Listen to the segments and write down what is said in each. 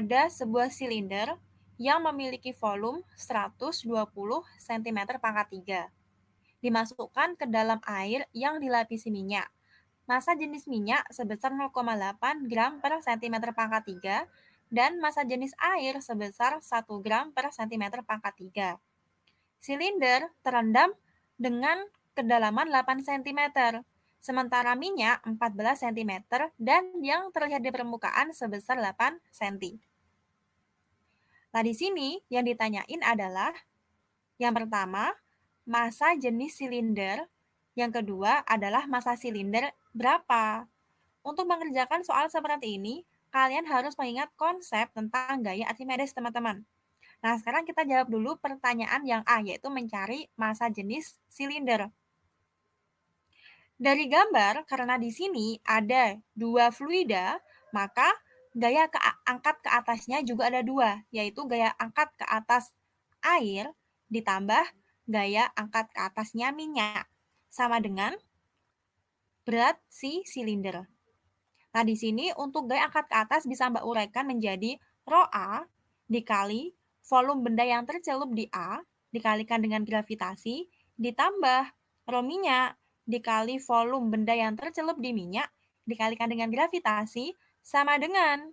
ada sebuah silinder yang memiliki volume 120 cm pangkat 3. Dimasukkan ke dalam air yang dilapisi minyak. Massa jenis minyak sebesar 0,8 gram per cm pangkat 3 dan massa jenis air sebesar 1 gram per cm pangkat 3. Silinder terendam dengan kedalaman 8 cm, sementara minyak 14 cm dan yang terlihat di permukaan sebesar 8 cm. Nah, di sini yang ditanyain adalah yang pertama, massa jenis silinder, yang kedua adalah massa silinder berapa. Untuk mengerjakan soal seperti ini, kalian harus mengingat konsep tentang gaya Archimedes, teman-teman. Nah, sekarang kita jawab dulu pertanyaan yang A, yaitu mencari massa jenis silinder. Dari gambar, karena di sini ada dua fluida, maka gaya angkat ke atasnya juga ada dua, yaitu gaya angkat ke atas air ditambah gaya angkat ke atasnya minyak, sama dengan berat si silinder. Nah, di sini untuk gaya angkat ke atas bisa Mbak uraikan menjadi rho A dikali volume benda yang tercelup di A dikalikan dengan gravitasi ditambah rho minyak dikali volume benda yang tercelup di minyak dikalikan dengan gravitasi sama dengan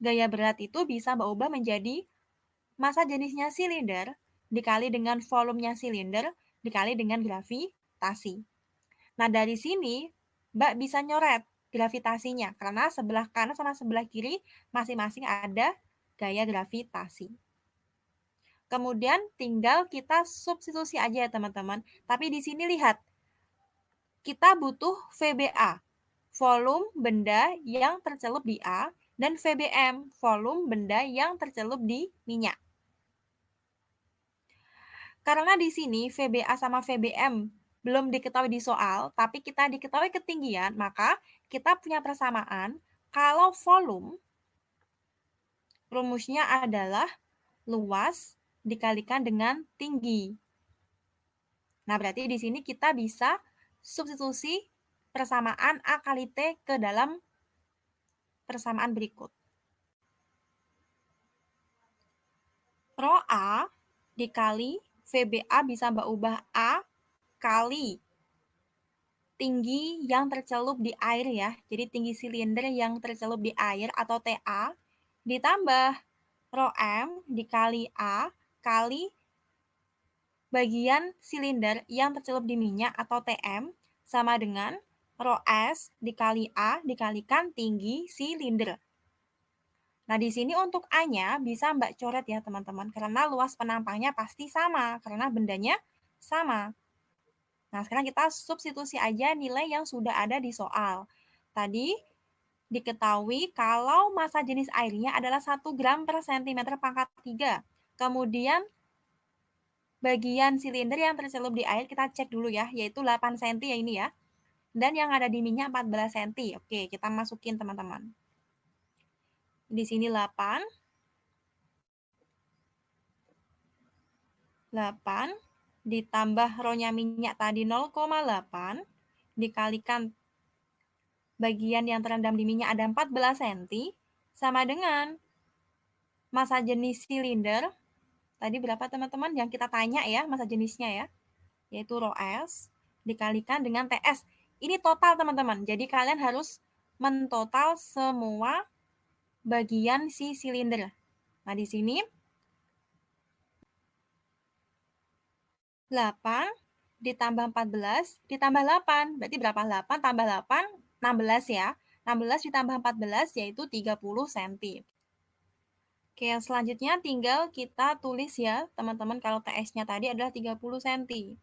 gaya berat itu bisa Mbak ubah menjadi massa jenisnya silinder dikali dengan volumenya silinder dikali dengan gravitasi. Nah, dari sini Mbak bisa nyoret gravitasinya karena sebelah kanan sama sebelah kiri masing-masing ada gaya gravitasi. Kemudian tinggal kita substitusi aja ya teman-teman. Tapi di sini lihat, kita butuh VBA, volume benda yang tercelup di A, dan VBM, volume benda yang tercelup di minyak. Karena di sini VBA sama VBM belum diketahui di soal, tapi kita diketahui ketinggian, maka kita punya persamaan kalau volume rumusnya adalah luas dikalikan dengan tinggi. Nah, berarti di sini kita bisa substitusi persamaan A kali T ke dalam persamaan berikut. Rho A dikali VBA bisa Mbak ubah A kali tinggi yang tercelup di air ya. Jadi tinggi silinder yang tercelup di air atau TA ditambah rho M dikali A kali bagian silinder yang tercelup di minyak atau TM sama dengan rho S dikali A dikalikan tinggi silinder. Nah, di sini untuk A-nya bisa Mbak coret ya teman-teman, karena luas penampangnya pasti sama, karena bendanya sama. Nah, sekarang kita substitusi aja nilai yang sudah ada di soal. Tadi diketahui kalau massa jenis airnya adalah 1 gram per cm pangkat 3. Kemudian bagian silinder yang tercelup di air kita cek dulu ya, yaitu 8 cm ya ini ya. Dan yang ada di minyak 14 cm. Oke, kita masukin teman-teman. Di sini 8 ditambah rho-nya minyak tadi 0,8 dikalikan bagian yang terendam di minyak ada 14 cm sama dengan massa jenis silinder tadi berapa teman-teman yang kita tanya ya massa jenisnya ya, yaitu rho S dikalikan dengan TS. Ini total teman-teman, jadi kalian harus mentotal semua bagian si silinder. Nah, di sini 8 ditambah 14 ditambah 8, berarti berapa? 8 tambah 8, 16 ya. 16 ditambah 14 yaitu 30 cm. Oke, selanjutnya tinggal kita tulis ya, teman-teman, kalau TS-nya tadi adalah 30 cm.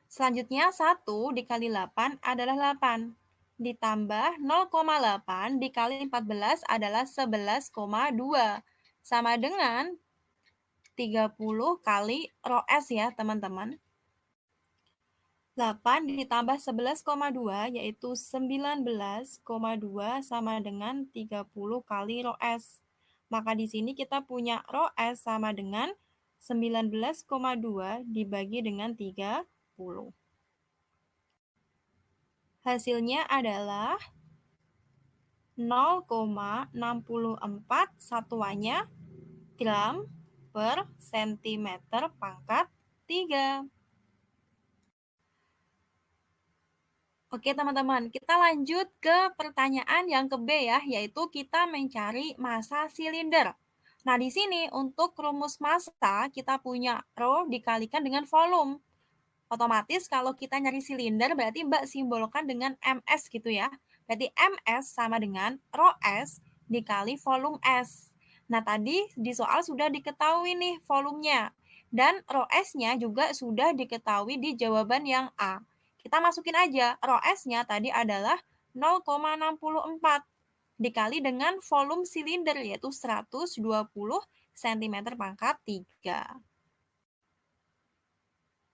Selanjutnya 1 dikali 8 adalah 8. Ditambah 0,8 dikali 14 adalah 11,2. Sama dengan 30 kali rho S ya, teman-teman. 8 ditambah 11,2 yaitu 19,2 sama dengan 30 kali rho S. Maka di sini kita punya rho S sama dengan 19,2 dibagi dengan 30. Hasilnya adalah 0,64 satuannya gram per sentimeter pangkat 3. Oke teman-teman, kita lanjut ke pertanyaan yang ke B ya, yaitu kita mencari massa silinder. Nah di sini untuk rumus massa kita punya rho dikalikan dengan volume. Otomatis kalau kita nyari silinder berarti Mbak simbolkan dengan MS gitu ya. Berarti MS sama dengan rho S dikali volume S. Nah, tadi di soal sudah diketahui nih volumenya. Dan rho S-nya juga sudah diketahui di jawaban yang A. Kita masukin aja, rho S-nya tadi adalah 0,64 dikali dengan volume silinder yaitu 120 cm pangkat 3.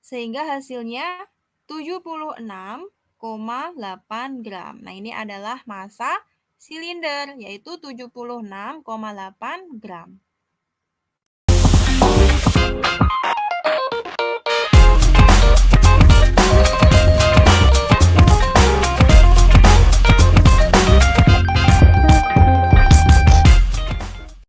Sehingga hasilnya 76,8 gram. Nah, ini adalah massa silinder, yaitu 76,8 gram.